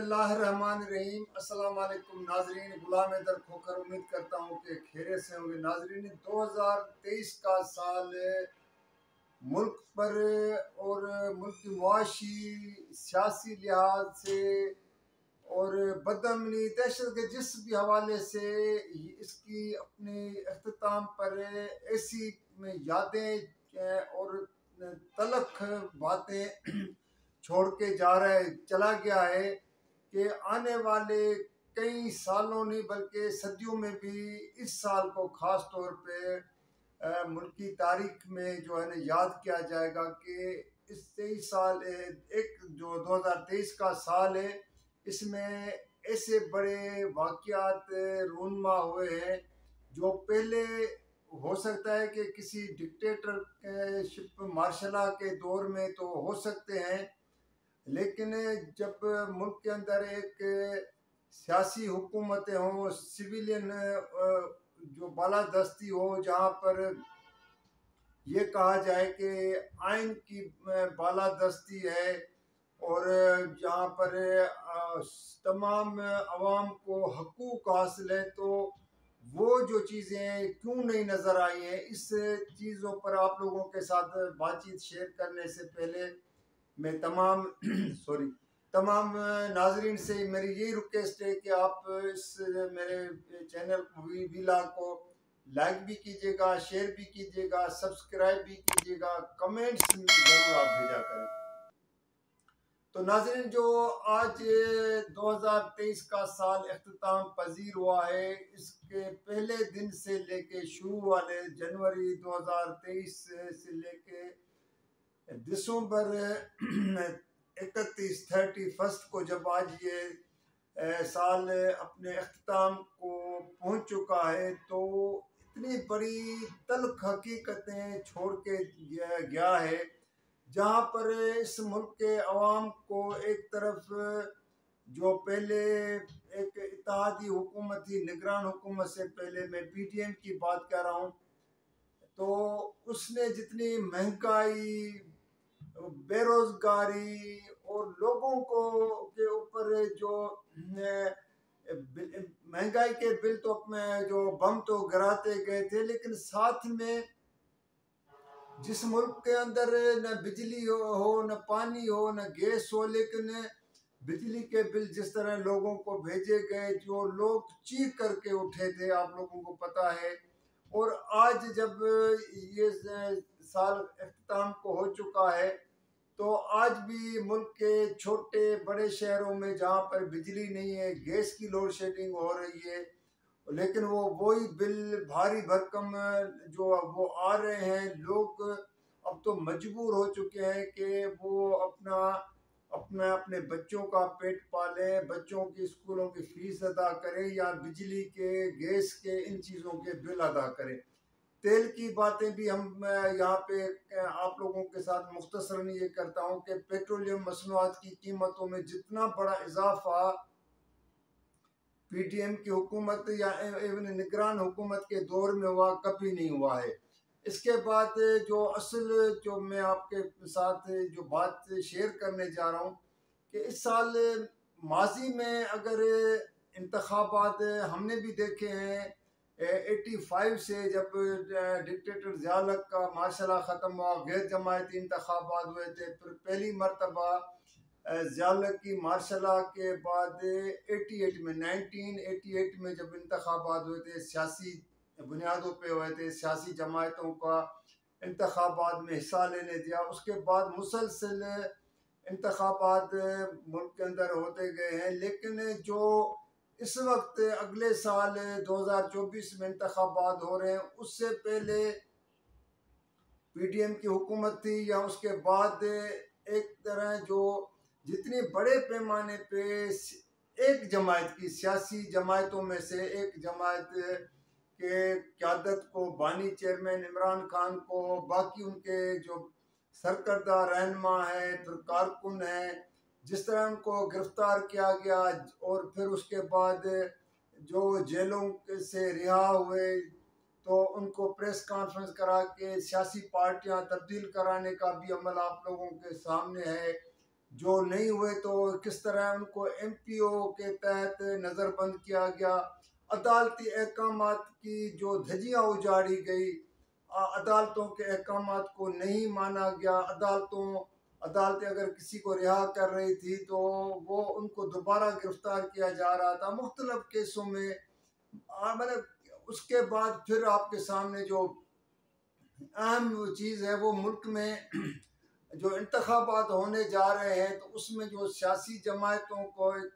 बिस्मिल्लाहिर्रहमानिर्रहीम। अस्सलाम वालेकुम नाजरीन, गुलाम हैदर खोकर उम्मीद करता हूँ कि खैरियत से होंगे। नाजरीन, 2023 का साल मुल्क पर और मुल्क की मुआशी सियासी लिहाज से और बदअमनी दहशत के जिस भी हवाले से इसकी अपने अख्ताम पर ऐसी यादें और तलख बातें छोड़ के चला गया है कि आने वाले कई सालों नहीं बल्कि सदियों में भी इस साल को ख़ास तौर पे मुल्की तारीख में जो है ना याद किया जाएगा कि इस 23 साल एक जो 2023 का साल है, इसमें ऐसे बड़े वाक़यात रूनमा हुए हैं जो पहले हो सकता है कि किसी डिक्टेटरशिप मार्शला के दौर में तो हो सकते हैं, लेकिन जब मुल्क के अंदर एक सियासी हुकूमतें हों, सिविलियन जो बालादस्ती हो, जहाँ पर ये कहा जाए कि आइन की बालादस्ती है और जहाँ पर तमाम अवाम को हकूक़ हासिल है, तो वो जो चीज़ें क्यों नहीं नज़र आई हैं, इस चीज़ों पर आप लोगों के साथ बातचीत शेयर करने से पहले मैं तमाम नाजरीन से मेरी यही रिक्वेस्ट है कि आप इस मेरे चैनल वीला को लाइक भी कीजिएगा, शेयर भी कीजिएगा, सब्सक्राइब भी कीजिएगा, कमेंट्स ज़रूर आप भेजा करें। तो नाज़रीन, जो आज 2023 का साल अख्ताम पजीर हुआ है, इसके पहले दिन से लेके शुरू वाले जनवरी 2023 से लेके दिसंबर 31 को जब आज ये साल अपने अख्ताम को पहुंच चुका है, तो इतनी बड़ी तल्ख हकीकतें छोड़ के गया है, जहाँ पर इस मुल्क के अवाम को एक तरफ जो पहले एक इत्तेहादी हुकूमत थी, निगरान हुकूमत से पहले, मैं PTM की बात कर रहा हूँ, तो उसने जितनी महंगाई, बेरोजगारी और लोगों को के ऊपर जो महंगाई के बिल तो अपने जो बम तो गिराते गए थे, लेकिन साथ में जिस मुल्क के अंदर न बिजली हो, न पानी हो, न गैस हो, लेकिन बिजली के बिल जिस तरह लोगों को भेजे गए, जो लोग चीख करके उठे थे, आप लोगों को पता है। और आज जब ये साल अख्ताम को हो चुका है, तो आज भी मुल्क के छोटे बड़े शहरों में जहाँ पर बिजली नहीं है, गैस की लोड शेडिंग हो रही है, लेकिन वही बिल भारी भरकम जो वो आ रहे हैं। लोग अब तो मजबूर हो चुके हैं कि वो अपने बच्चों का पेट पालें, बच्चों की स्कूलों की फीस अदा करें या बिजली के, गैस के, इन चीज़ों के बिल अदा करें। तेल की बातें भी हम यहाँ पे आप लोगों के साथ मुख्तसरन ये करता हूँ कि पेट्रोलियम मसनूआत की कीमतों में जितना बड़ा इजाफा PTM की हुकूमत या एवं निगरान हुकूमत के दौर में हुआ, कभी नहीं हुआ है। इसके बाद जो असल जो मैं आपके साथ जो बात शेयर करने जा रहा हूँ कि इस साल माजी में अगर इंतखाबात हमने भी देखे हैं, 85 से जब डिक्टेटर ज़िया-उल-हक का मार्शल ख़त्म हुआ, गैर जमायती इंतखाबात हुए थे, फिर पहली मरतबा ज़िया-उल-हक की मार्शल के बाद 1988 में जब इंतखाबात हुए थे, सियासी बुनियादों पे हुए थे, सियासी जमायतों का इंतखाबात में हिस्सा लेने दिया। उसके बाद मुसलसल इंतखाबात मुल्क के अंदर होते गए हैं, लेकिन जो इस वक्त अगले साल 2024 में इंतखाबात हो रहे हैं, उससे पहले PTM की हुकूमत थी या उसके बाद एक तरह जो जितने बड़े पैमाने पे एक जमायत की, सियासी जमायतों में से एक जमायत के क़यादत को, बानी चेयरमैन इमरान खान को, बाकी उनके जो सरकर्दा रहनुमा है, फिर कारकुन हैं, जिस तरह उनको गिरफ्तार किया गया और फिर उसके बाद जो जेलों से रिहा हुए, तो उनको प्रेस कॉन्फ्रेंस करा के सियासी पार्टियां तब्दील कराने का भी अमल आप लोगों के सामने है। जो नहीं हुए तो किस तरह उनको MPO के तहत नज़रबंद किया गया। अदालती अहकामात की जो धज्जियाँ उजाड़ी गई, अदालतों के अहकामात को नहीं माना गया। अदालतें अगर किसी को रिहा कर रही थी तो वो उनको दोबारा गिरफ्तार किया जा रहा था मुख्तलिफ केसों में। मतलब उसके बाद फिर आपके सामने जो अहम चीज़ है वो मुल्क में जो इंतखाबात होने जा रहे हैं, तो उसमें जो सियासी जमायतों को एक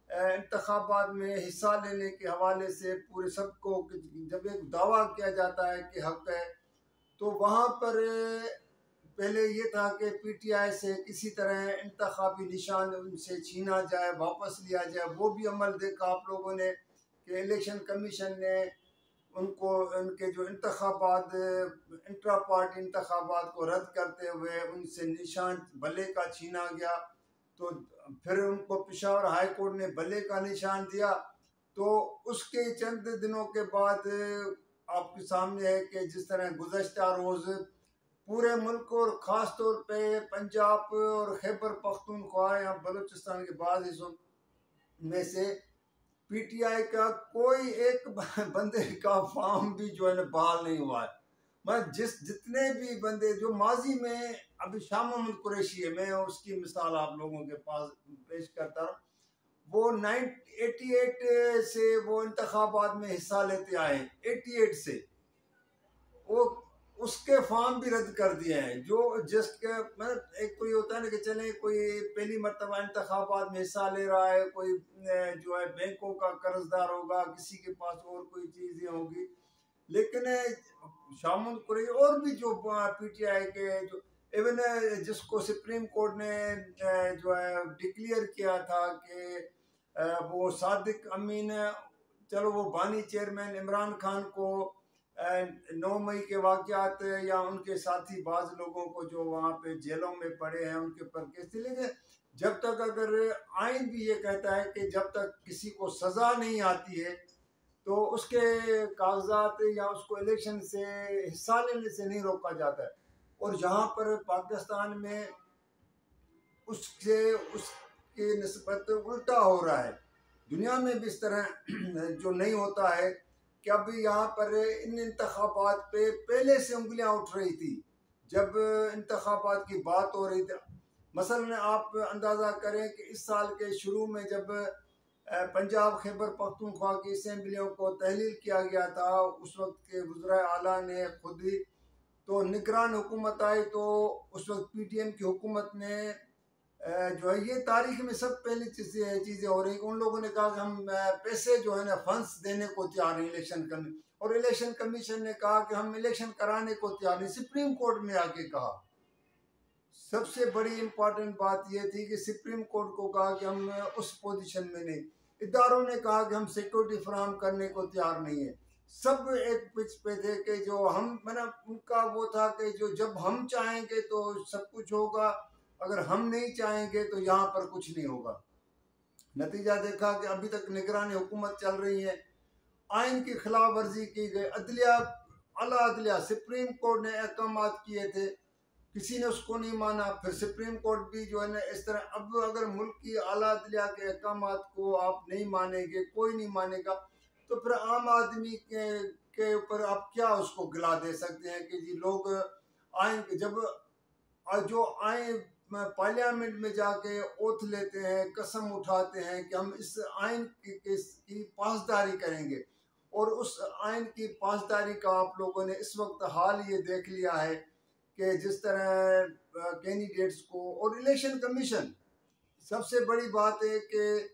इंतखाबात में हिस्सा लेने के हवाले से पूरे सबको जब एक दावा किया जाता है कि हक है, तो वहाँ पर पहले ये था कि PTI से किसी तरह इंतखाबी निशान उनसे छीना जाए, वापस लिया जाए। वो भी अमल देखा आप लोगों ने कि इलेक्शन कमीशन ने उनको उनके जो इंतखाबात इंट्रा पार्टी इंतखाबात को रद्द करते हुए उनसे निशान भले का छीना गया। तो फिर उनको पेशावर हाई कोर्ट ने भले का निशान दिया। तो उसके चंद दिनों के बाद आपके सामने है कि जिस तरह गुज़श्ता रोज़ पूरे मुल्क और ख़ास तौर पे पंजाब और खैबर पख्तूनख्वा या बलूचिस्तान के बाद हिस्सों में से PTI का कोई एक बंदे का फॉर्म भी जो है ना बहाल नहीं हुआ है। मैं जितने भी बंदे जो माजी में, अभी शाह मोहम्मद कुरैशी है, मैं उसकी मिसाल आप लोगों के पास पेश करता हूँ। वो 1988 से वो इंतखाबात में हिस्सा लेते आए, 88 से वो उसके फॉर्म भी रद्द कर दिए हैं। जो जिसके मतलब एक तो ये होता है ना कि चले कोई पहली मरतबा इंतखाबात में हिस्सा ले रहा है, कोई जो है बैंकों का कर्जदार होगा, किसी के पास और कोई चीज़ें होगी, लेकिन शामुल कुरैशी और भी जो PTI के जो इवन जिसको सुप्रीम कोर्ट ने जो है डिक्लेयर किया था कि वो सादिक अमीन, चलो वो बानी चेयरमैन इमरान खान को 9 मई के वाक़यात या उनके साथी बाज़ लोगों को जो वहाँ पे जेलों में पड़े हैं उनके ऊपर केस थी, लेकिन जब तक अगर आइन भी ये कहता है कि जब तक किसी को सज़ा नहीं आती है तो उसके कागजात या उसको इलेक्शन से हिस्सा लेने से नहीं रोका जाता है। और जहाँ पर पाकिस्तान में उसके निस्बत उल्टा हो रहा है, दुनिया में भी इस तरह जो नहीं होता है कि अब यहाँ पर इन इंतखाबात पे पहले से उंगलियां उठ रही थी जब इंतखाबात की बात हो रही थी। मसलन आप अंदाज़ा करें कि इस साल के शुरू में जब पंजाब खैबर पख्तूनख्वा की असम्बलियों को तहलील किया गया था, उस वक्त के वज़ीर आला ने खुद ही तो निगरान हुकूमत आई, तो उस वक्त PTM की हुकूमत ने जो है ये तारीख में सब पहली चीज़ें हो रही। उन लोगों ने कहा कि हम पैसे जो है ना फंड्स देने को तैयार हैं इलेक्शन कमीशन, और इलेक्शन कमीशन ने कहा कि हम इलेक्शन कराने को तैयार नहीं। सुप्रीम कोर्ट में आके कहा, सबसे बड़ी इंपॉर्टेंट बात यह थी कि सुप्रीम कोर्ट को कहा कि हम उस पोजीशन में नहीं। इदारों ने कहा कि हम सिक्योरिटी फराहम करने को तैयार नहीं है। सब एक पिच पे थे कि जो हम मतलब उनका वो था कि जो जब हम चाहेंगे तो सब कुछ होगा, अगर हम नहीं चाहेंगे तो यहाँ पर कुछ नहीं होगा। नतीजा देखा कि अभी तक निगरानी हुकूमत चल रही है, आइन की खिलाफ वर्जी की गई, अदलिया आला अदलिया सुप्रीम कोर्ट ने अहकाम किए थे, किसी ने उसको नहीं माना। फिर सुप्रीम कोर्ट भी जो है ना इस तरह, अब अगर मुल्क की आला अदलिया के अहकाम को आप नहीं मानेंगे, कोई नहीं मानेगा, तो फिर आम आदमी के ऊपर आप क्या उसको गिला दे सकते हैं कि जी लोग आइन जब जो आइन पार्लियामेंट में जाके ओथ लेते हैं, कसम उठाते हैं कि हम इस आइन की पासदारी करेंगे, और उस आइन की पासदारी का आप लोगों ने इस वक्त हाल ये देख लिया है कि जिस तरह कैंडिडेट्स को, और इलेक्शन कमीशन सबसे बड़ी बात है कि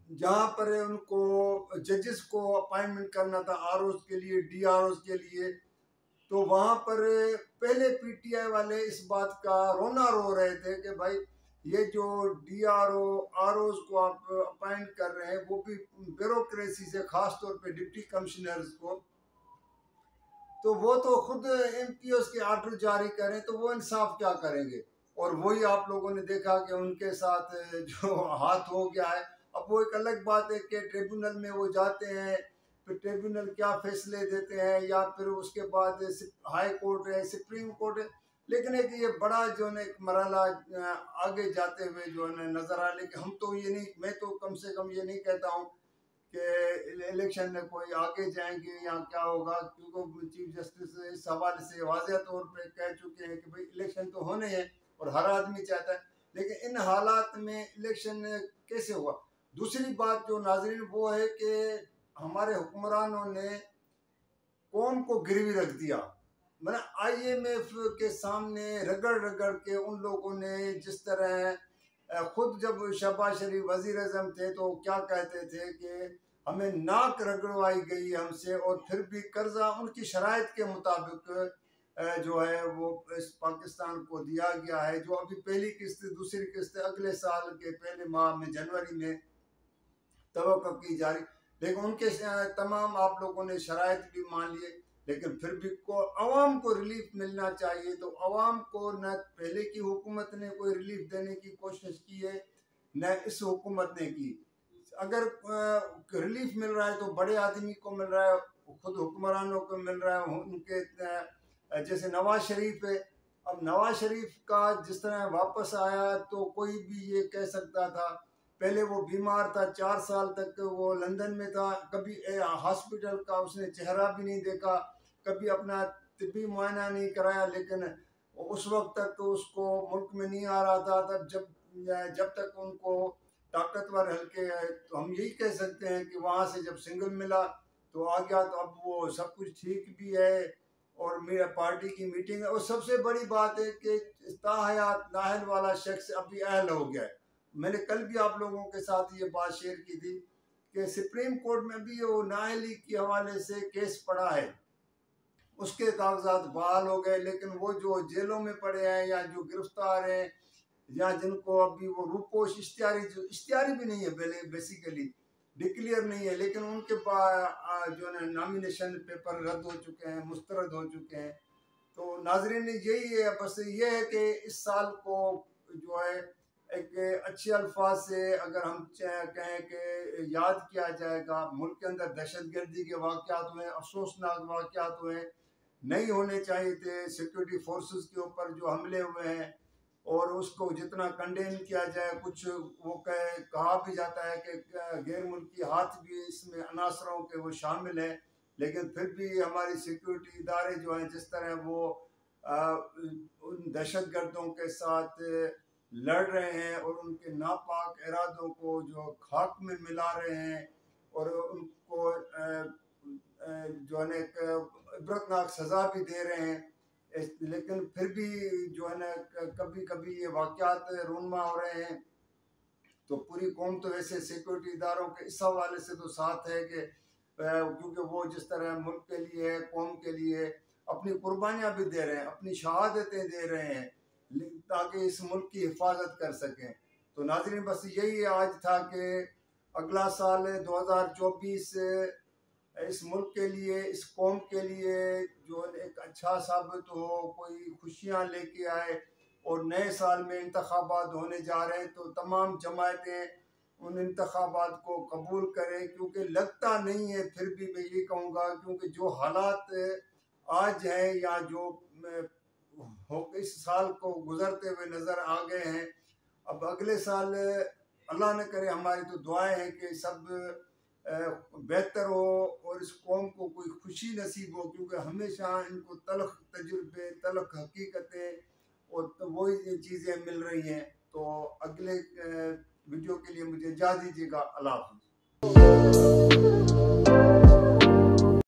जहाँ पर उनको जजेस को अपॉइंटमेंट करना था ROs के लिए, DROs के लिए, तो वहाँ पर पहले PTI वाले इस बात का रोना रो रहे थे कि भाई ये जो DRO ROs को आप अपॉइंट कर रहे हैं वो भी ब्यूरोक्रेसी से, खास तौर पे डिप्टी कमिश्नर्स को, तो वो तो खुद MPOs के आर्डर जारी करें तो वो इंसाफ क्या करेंगे। और वही आप लोगों ने देखा कि उनके साथ जो हाथ हो गया है। अब वो एक अलग बात है कि ट्रिब्यूनल में वो जाते हैं, फिर ट्रिब्यूनल क्या फैसले देते हैं, या फिर उसके बाद हाई कोर्ट है, सुप्रीम कोर्ट है, लेकिन एक ये बड़ा जो है एक मरहला आगे जाते हुए जो है नजर आ, लेकिन हम तो ये नहीं, मैं तो कम से कम ये नहीं कहता हूँ कि इलेक्शन में कोई आगे जाएंगे या क्या होगा, क्योंकि चीफ जस्टिस इस हवाले से वाज़ेह तौर पे कह चुके हैं कि भाई इलेक्शन तो होने हैं और हर आदमी चाहता है, लेकिन इन हालात में इलेक्शन कैसे हुआ। दूसरी बात जो नाजरीन वो है कि हमारे हुक्मरानों ने कौम को गिरवी रख दिया। मैंने IMF के सामने रगड़ रगड़ के उन लोगों ने जिस तरह खुद जब शहबाज शरीफ वजीर अजम थे तो क्या कहते थे कि हमें नाक रगड़वाई गई हमसे, और फिर भी कर्जा उनकी शराइत के मुताबिक जो है वो इस पाकिस्तान को दिया गया है, जो अभी पहली किस्त दूसरी किस्त अगले साल के पहले माह में जनवरी में तवक्को की जा रही। लेकिन उनके तमाम आप लोगों ने शराइत भी मान लिए, लेकिन फिर भी को अवाम को रिलीफ मिलना चाहिए, तो अवाम को न पहले की हुकूमत ने कोई रिलीफ देने की कोशिश की है न इस हुकूमत ने की। अगर रिलीफ मिल रहा है तो बड़े आदमी को मिल रहा है, खुद हुक्मरानों को मिल रहा है, उनके जैसे नवाज शरीफ है। अब नवाज शरीफ का जिस तरह वापस आया तो कोई भी ये कह सकता था, पहले वो बीमार था 4 साल तक वो लंदन में था, कभी हॉस्पिटल का उसने चेहरा भी नहीं देखा, कभी अपना तिब्बी मुआयना नहीं कराया, लेकिन उस वक्त तक उसको मुल्क में नहीं आ रहा था। तब जब तक उनको ताकतवर हल्के, तो हम यही कह सकते हैं कि वहाँ से जब सिंगल मिला तो आ गया, तो अब वो सब कुछ ठीक भी है और मेरा पार्टी की मीटिंग है। और सबसे बड़ी बात है कि ताहयात नाहल वाला शख्स अभी अहल हो गया है। मैंने कल भी आप लोगों के साथ ये बात शेयर की थी कि सुप्रीम कोर्ट में भी वो नाअहली के हवाले से केस पड़ा है, उसके कागजात बहाल हो गए, लेकिन वो जो जेलों में पड़े हैं या जो गिरफ्तार हैं या जिनको अभी वो रूपोश इश्तिहारी भी नहीं है, बेसिकली डिक्लेयर नहीं है, लेकिन उनके जो है नॉमिनेशन पेपर रद्द हो चुके हैं, मुस्तरद हो चुके हैं। तो नाजरीन यही है, बस ये है कि इस साल को जो है एक अच्छे अल्फाज से अगर हम कहें कि याद किया जाएगा। मुल्क के अंदर दहशतगर्दी के वाक़यात हुए, अफसोसनाक वाक़यात हुए, नहीं होने चाहिए थे, सिक्योरिटी फोर्सेस के ऊपर जो हमले हुए हैं, और उसको जितना कंडेम किया जाए, कुछ वो कहा भी जाता है कि गैर मुल्की हाथ भी इसमें अनासरों के वो शामिल हैं, लेकिन फिर भी हमारी सिक्योरिटी इदारे जो हैं जिस तरह वो उन दहशतगर्दों के साथ लड़ रहे हैं और उनके नापाक इरादों को जो खाक में मिला रहे हैं और उनको जो है एक इबरतनाक सज़ा भी दे रहे हैं, लेकिन फिर भी जो है ना कभी कभी ये वाक़यात रूनमा हो रहे हैं। तो पूरी कौम तो वैसे सिक्योरिटी इदारों के इस हवाले से तो साथ है कि क्योंकि वो जिस तरह मुल्क के लिए कौम के लिए अपनी कुर्बानियाँ भी दे रहे हैं, अपनी शहादतें दे रहे हैं ताकि इस मुल्क की हिफाजत कर सकें। तो नाज़रीन बस यही आज था कि अगला साल 2024 इस मुल्क के लिए, इस कौम के लिए जो एक अच्छा साबित हो, कोई खुशियाँ लेके आए, और नए साल में इंतखाबात होने जा रहे हैं तो तमाम जमायतें उन इंतखाबात को कबूल करें, क्योंकि लगता नहीं है, फिर भी मैं ये कहूँगा क्योंकि जो हालात आज हैं या जो इस साल को गुजरते हुए नज़र आ गए हैं, अब अगले साल अल्लाह न करे, हमारी तो दुआएं हैं कि सब बेहतर हो और इस कौम को कोई खुशी नसीब हो, क्योंकि हमेशा इनको तलख तजुर्बे, तलख हकीकतें और तो वही चीज़ें मिल रही हैं। तो अगले वीडियो के लिए मुझे इजाज़त दीजिएगा। अल्लाह हाफ़िज़।